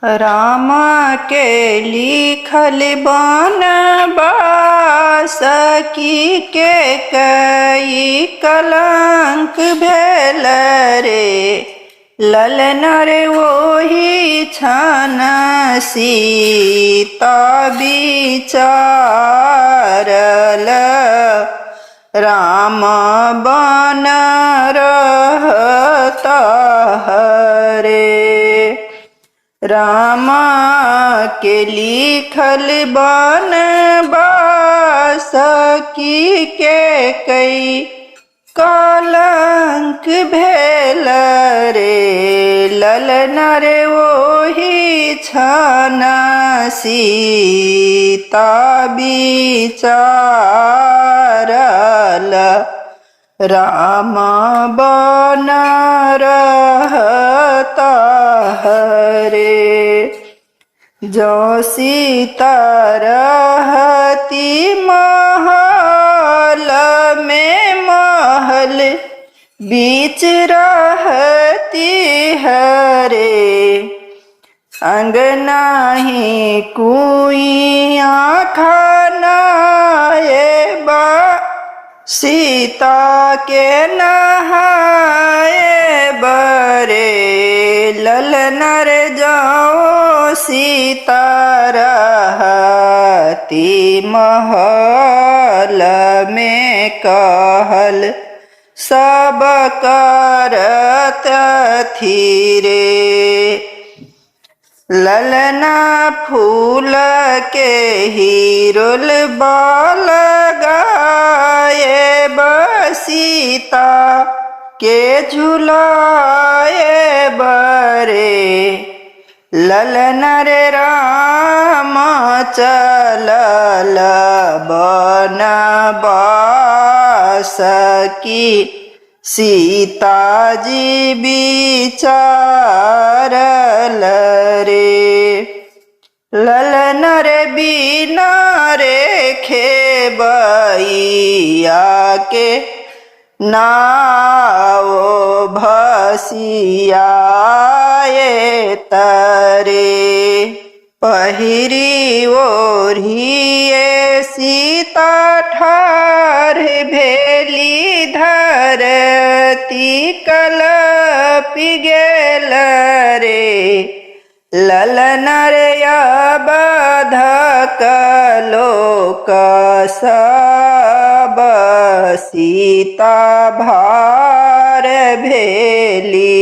राम के लिखल बनवास की के कई कलंक भेल रे। ललन रे ओही छन सीता विचारल। राम बन रहता हरे। राम के लिखल बनवास की के कई कलंक भेल रे। ललन रे ओही छन सीता विचारल। राम बन रहता हरे। जो सीता रहती महल में महल बीच रहती हरे। अंगना ही कुइया खानाए बा सीता के नहाए बरे। ललन रे जाओ सीता रहती महल में कहल सब करत थी रे। ललना फूल के हिरोल बाल गाए बसीता के झुलाए बरे। ललन रे राम चलल बनवास की सीता जी विचारल रे। ललन रे बिना रे खेबैया के नाव भसियाए तरे। पहिरी ओढ़िए सीता ठार भेली धरती कलपि गेल रे। ललन रे अबधक लोक सब सीता भार भेली।